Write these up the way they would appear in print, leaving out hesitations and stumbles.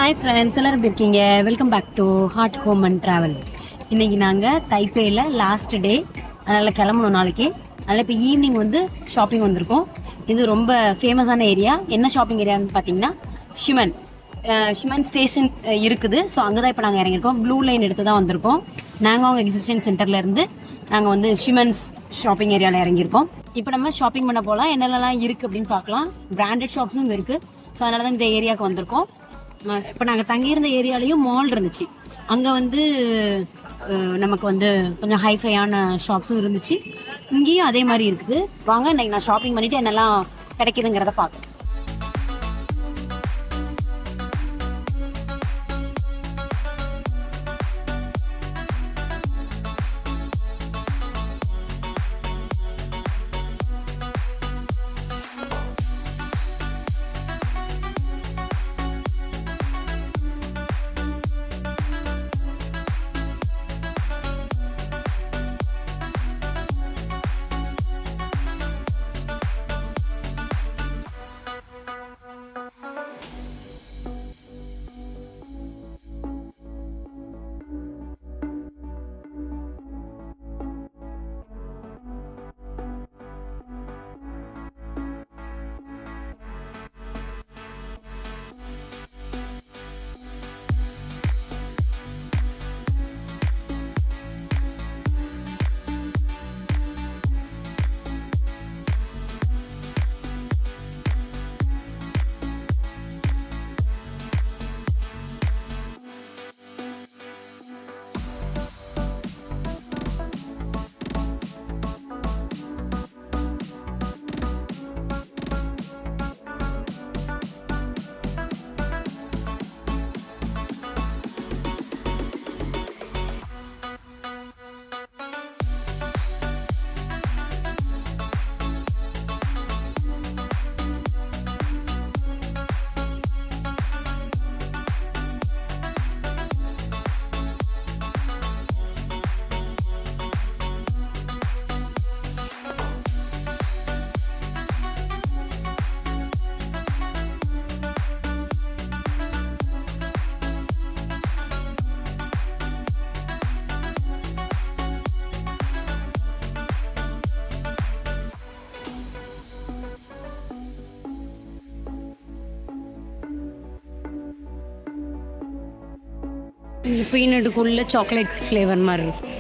Hi friends, எல்லாரும் எப்படி இருக்கீங்க? Welcome back to heart home and travel. இன்னைக்கு நாங்கள் தைப்பேயில் லாஸ்ட் டே, அதனால் கிளம்பணும் நாளைக்கு. அதனால் இப்போ ஈவினிங் வந்து ஷாப்பிங் வந்திருக்கோம். இது ரொம்ப ஃபேமஸான ஏரியா. என்ன ஷாப்பிங் ஏரியான்னு பார்த்தீங்கன்னா ஷிமன் ஸ்டேஷன் இருக்குது. ஸோ அங்கே தான் இப்போ நாங்கள் இறங்கியிருக்கோம். ப்ளூ லைன் எடுத்து தான் வந்திருக்கோம். நாங்கள் அவங்க எக்ஸிபிஷன் சென்டர்லேருந்து நாங்கள் வந்து ஷிமன்ஸ் ஷாப்பிங் ஏரியாவில் இறங்கியிருக்கோம். இப்போ நம்ம ஷாப்பிங் பண்ண போகலாம். என்னென்னலாம் இருக்குது அப்படின்னு பார்க்கலாம். பிராண்டட் ஷாப்ஸும் இங்கே இருக்குது. ஸோ அதனால தான் இந்த ஏரியாவுக்கு வந்திருக்கோம். இப்போ நாங்கள் தங்கியிருந்த ஏரியாலையும் மால் இருந்துச்சு. அங்கே வந்து நமக்கு வந்து கொஞ்சம் ஹைஃபையான ஷாப்ஸும் இருந்துச்சு. இங்கேயும் அதே மாதிரி இருக்குது. வாங்க இன்னைக்கு நான் ஷாப்பிங் பண்ணிவிட்டு என்னெல்லாம் கிடைக்குதுங்கிறத பார்க்குறேன். பீனட்டுக்குள்ள சாக்லேட் ஃப்ளேவர் மாதிரி இருக்கும்.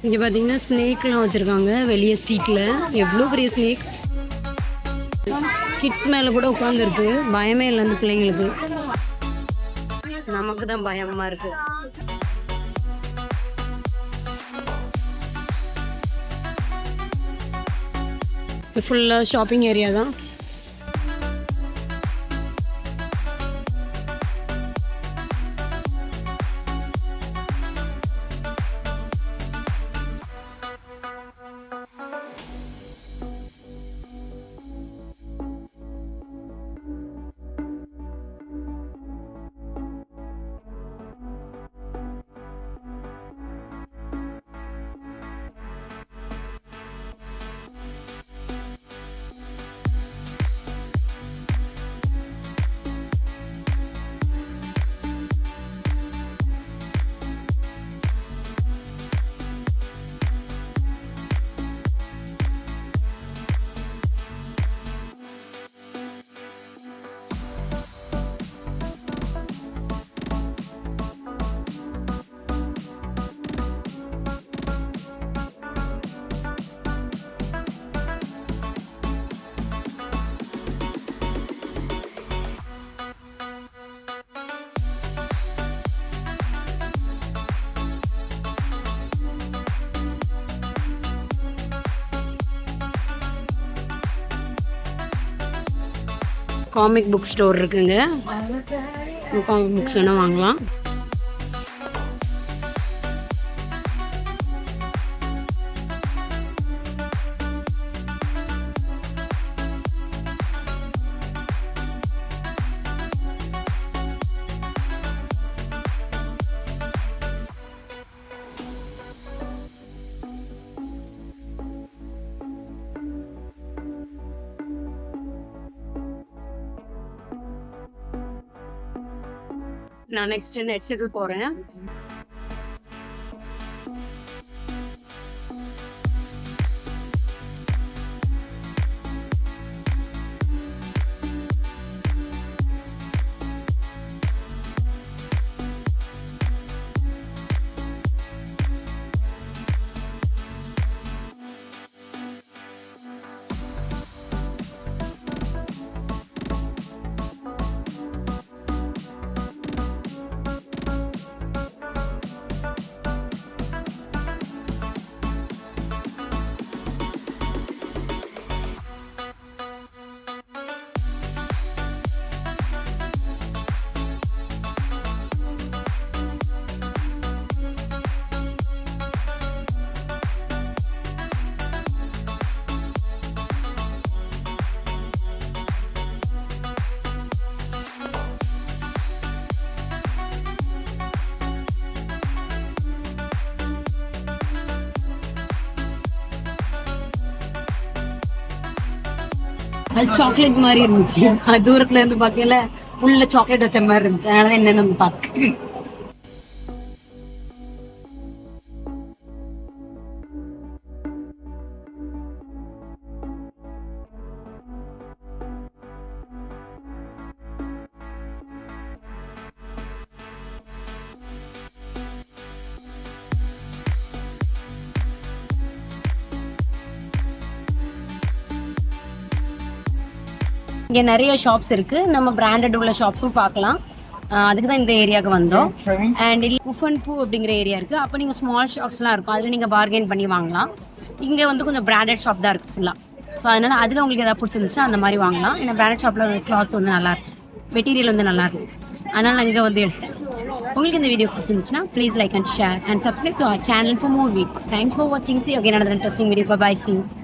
இங்கே பார்த்தீங்கன்னா ஸ்னேக்லாம் வச்சுருக்காங்க வெளியே ஸ்ட்ரீட்டில். எவ்வளோ பெரிய ஸ்னேக்! கிட்ஸ் மேலே கூட உட்காந்துருக்கு. பயமே இல்லை அந்த பிள்ளைங்களுக்கு. நமக்கு தான் பயமாக இருக்குது. ஃபுல்லாக ஷாப்பிங் ஏரியா தான். காமிக் புக் ஸ்டோர் இருக்குங்க. காமிக் புக்ஸ் வேணால் வாங்கலாம். நான் நெக்ஸ்ட் நெக்ஸ்ட்டுக்கு போகிறேன். அது சாக்லேட் மாதிரி இருந்துச்சு. தூரத்துல இருந்து பார்க்கல உள்ள சாக்லேட் வச்ச மாதிரி இருந்துச்சு. அதனால என்னன்னு வந்து பார்க்க. இங்கே நிறைய ஷாப்ஸ் இருக்குது. நம்ம பிராண்டட் உள்ள ஷாப்ஸும் பார்க்கலாம். அதுக்கு தான் இந்த ஏரியாவுக்கு வந்தோம். அண்ட் உஃபன் பூ அப்படிங்கிற ஏரியா இருக்குது. அப்போ நீங்கள் ஸ்மால் ஷாப்ஸ்லாம் இருக்கும், அதில் நீங்கள் பார்கெயின் பண்ணி வாங்கலாம். இங்கே வந்து கொஞ்சம் பிராண்டட் ஷாப் தான் இருக்குது ஃபுல்லாக. ஸோ அதனால் அதில் உங்களுக்கு எதாவது பிடிச்சிருந்துச்சுன்னா அந்த மாதிரி வாங்கலாம். ஏன்னா பிராண்டட் ஷாப்பில் கிளாத் வந்து நல்லாயிருக்கும், மெட்டீரியல் வந்து நல்லாயிருக்கும். அதனால் நான் இங்கே வந்து எடுத்தேன். உங்களுக்கு இந்த வீடியோ பிடிச்சிருந்துச்சுன்னா please like and share and subscribe to our channel for more videos. Thanks for வாட்சிங். See you again another interesting video. Bye bye. See you.